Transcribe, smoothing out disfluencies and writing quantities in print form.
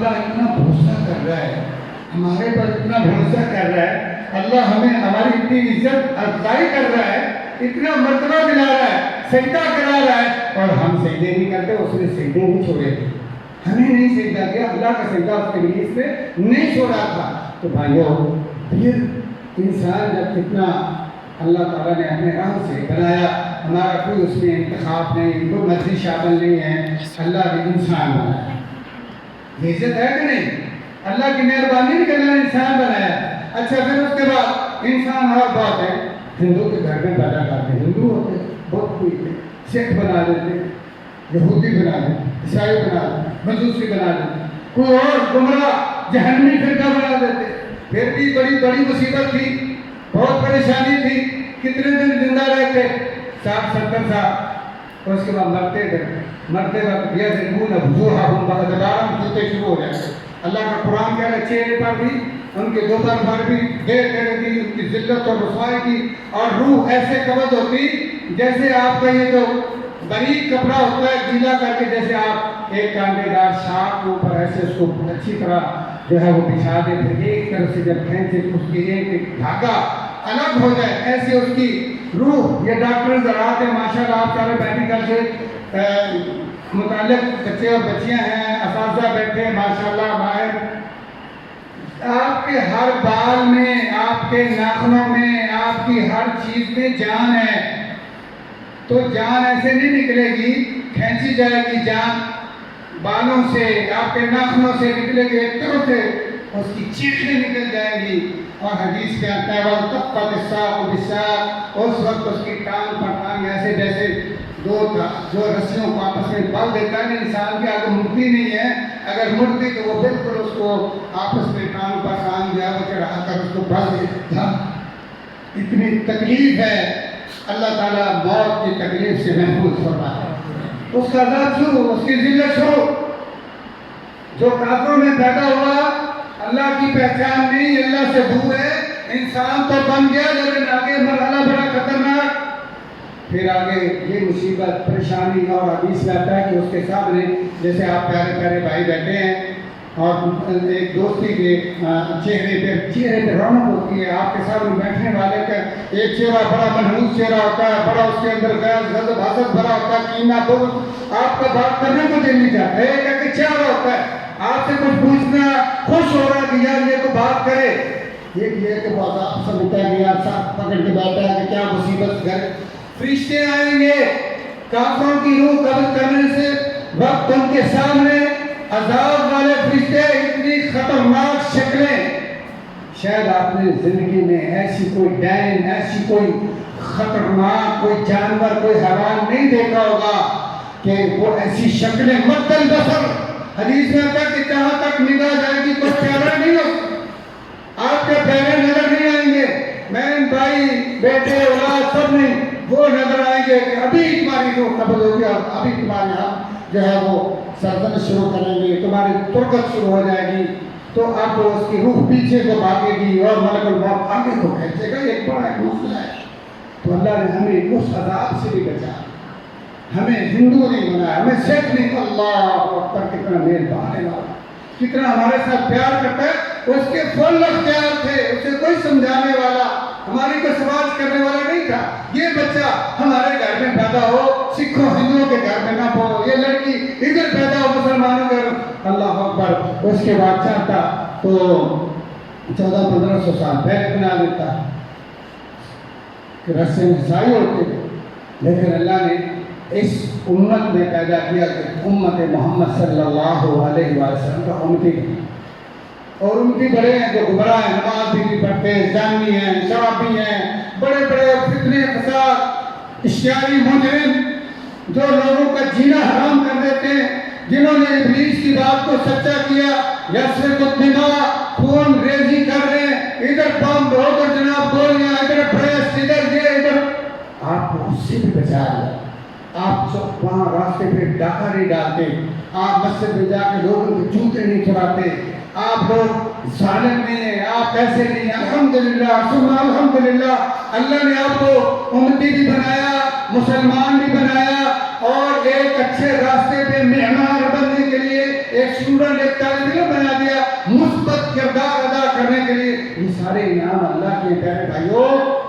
اللہ اتنا بھروسہ کر رہا ہے، ہمارے پر اتنا بھروسہ کر رہا ہے، اللہ ہمیں ہماری اتنی عزت افزائی کر رہا ہے، اتنا مرتبہ دلا رہا ہے، سجدہ کرا رہا ہے، اور ہم سجدے نہیں کرتے، اس نے سجدے نہیں چھوڑے، ہمیں نہیں سجدہ کیا، اللہ کا سجدہ اس کے لیے اس نے نہیں چھوڑا تھا۔ تو بھائیوں، پھر انسان جب کتنا اللہ تعالیٰ نے اپنے راہ سے بنایا، ہمارا کوئی اس میں انتخاب نہیں، کوئی مرضی شامل نہیں ہے، اللہ نے انسان بنایا، یہ عزت ہے کہ نہیں؟ اللہ کی مہربانی نہیں کہ اللہ نے انسان بنایا۔ اچھا، پھر اس کے بعد انسان اور بات ہے، ہندو کے گھر میں پیدا کرتے، ہندو ہوتے بہت کوئی سکھ بنا دیتے، یہودی بنا دیتے، عیسائی بنا دیتے، مجوسی بنا دیتے، کوئی اور گمراہ جہنمی فرقہ بنا دیتے، پھر بھی بڑی بڑی مصیبت تھی، بہت پریشانی تھی، کتنے دن زندہ رہتے، 60-70 سال، اور اس کے بعد مرتے وقت یضربون وجوہہم وادبارہم جوتے شروع ہو جاتے۔ اللہ کا قرآن کہہ رہا ہے چہرے پر بھی، ان کے دوپہر پر بھی دیر کرے گی، ان کی ذلت اور رسوائی کی، اور روح ایسے قبض ہوتی جیسے آپ کا یہ جو باریک کپڑا ہوتا ہے گیلا کر کے، جیسے آپ ایک کانٹے دار شاخ کے اوپر ایسے اس کو اچھی طرح جو ہے وہ بچھا دیں، پھر ایک طرف سے جب کھینچے اس کی ایک دھاگا الگ ہو جائے، ایسے اس کی روح۔ یہ ڈاکٹر زراعت ہے، ماشاءاللہ آپ سارے میڈیکل سے متعلق بچے اور بچیاں ہیں، اساتذہ بیٹھے ماشاءاللہ باہر، آپ کے ہر بال میں، آپ کے ناخنوں میں، آپ کی ہر چیز میں جان ہے، تو جان ایسے نہیں نکلے گی، کھینچی جائے گی جان بالوں سے، آپ کے ناخنوں سے نکلے گی، ایک طرف سے اس کی چیخیں نکل جائیں گی، اور حدیث کے آتا ہے وَالْتَقَّتِ السَّاقُ بِالسَّاقِ، اس وقت اس کی ٹانگ پر ٹانگ ایسے جیسے دو رسیوں کو آپس میں بل دیتا ہے، انسان کی اگر مڑتی نہیں ہے، اگر مڑتی تو وہ بالکل اس کو آپس میں ٹانگ پر ٹانگ جو ہے وہ چڑھا کر اس کو بل دیتا۔ اتنی تکلیف ہے، اللہ تعالیٰ موت کی تکلیف سے محفوظ فرمائے، اس کا عذاب شروع، اس کی ذلت شروع۔ جو کافروں میں پیدا ہوا، اللہ کی پہچان نہیں، اللہ سے دور ہے، انسان تو بن گیا، لیکن آگے مرحلہ بڑا خطرناک، پھر آگے یہ مصیبت پریشانی، اور حدیث میں آتا ہے کہ اس کے سامنے جیسے آپ پیارے پیارے بھائی بیٹھے ہیں، اور ایک دوستی کے چہرے پہ رونق ہوتی ہے، آپ کے سامنے بیٹھنے والے کا ایک چہرہ بڑا منحوس چہرہ ہوتا ہے، بڑا اس کے اندر غضب حسد بھرا ہوتا ہے، کینہ بغض، آپ کا بات کرنے کو دل نہیں چاہتا، ایک ایک چہرہ ہوتا ہے، آپ سے کچھ پوچھنا خوش ہو رہا ہے کہ یار یہ تو بات کرے، یہ کہ بہت آپ سمجھتا ہے کہ یار ساتھ پکڑ کے بیٹھا ہے کہ کیا مصیبت گھر۔ فرشتے آئیں گے، کافروں کی روح قبض کرنے سے وقت ان کے سامنے عذاب والے فرشتے، اتنی خطرناک شکلیں، شاید آپ نے زندگی میں ایسی کوئی ڈین، ایسی کوئی خطرناک کوئی جانور، کوئی حیوان نہیں دیکھا ہوگا کہ وہ ایسی شکلیں مد البصر، حدیث میں آتا ہے کہ جہاں تک نگاہ جائے گی کوئی پیارا نہیں ہو، آپ کے پیارے نظر نہیں آئیں گے، بہن بھائی بیٹے اولاد سب نہیں، وہ نظر آئیں گے کہ ابھی تمہاری روح قبض ہوگی، اور ابھی تمہارے ہاں جو ہے وہ سلطنت شروع کریں گے، تمہاری ترکت شروع ہو جائے گی، تو اب اس کی روح پیچھے کو بھاگے گی اور ملک الموت آگے کو کھینچے گا، ایک بڑا مسئلہ ہے۔ تو اللہ نے ہمیں اس عذاب سے بھی بچا، ہمیں ہندو نہیں بنایا، ہمیں سکھ نہیں، اللہ اکبر، کتنا مہربان ہے، کتنا ہمارے ساتھ پیار کرتا ہے، اس کے فل اختیار تھے، اسے کوئی سمجھانے والا، ہماری کو سماج کرنے والا نہیں تھا، یہ بچہ ہمارے گھر میں پیدا ہو، سکھوں ہندوؤں کے گھر میں نہ ہو، یہ لڑکی ادھر پیدا ہو مسلمانوں کے گھر، اللہ اکبر، اس کے بعد چاہتا تو 1400-1500 سال پہلے بنا دیتا کہ رسم عیسائی ہوتے تھے، لیکن اللہ نے اس امت میں پیدا کیا کہ امت محمد صلی اللہ علیہ وسلم کا امتی ہے، اور ان کی بڑے ہیں جو گمراہ ہیں، نماز بھی نہیں پڑھتے، زانی ہیں، شرابی ہیں، بڑے بڑے فتنے فساد اشتہاری مجرم جو لوگوں کا جینا حرام کر دیتے ہیں، جنہوں نے ابلیس کی بات کو سچا کیا، یسرق الدماء، خون ریزی کر رہے ہیں، ادھر بم ادھر جناب گولیاں، ادھر پریس، ادھر یہ ادھر، آپ کو اس سے بھی بچا لیا، آپ وہاں راستے پہ ڈاکہ نہیں ڈالتے، آپ مسجد میں جا کے لوگوں کے جوتے نہیں چراتے، آپ لوگ ظالم نہیں ہیں، آپ ایسے نہیں ہیں، الحمدللہ ثم الحمدللہ، اللہ نے آپ کو امتی بھی بنایا، مسلمان بھی بنایا اور ایک اچھے راستے پہ معمار بننے کے لیے ایک اسٹوڈنٹ ایک طالب علم بنا دیا مثبت کردار ادا کرنے کے لیے. یہ سارے انعام اللہ کے پیارے بھائیوں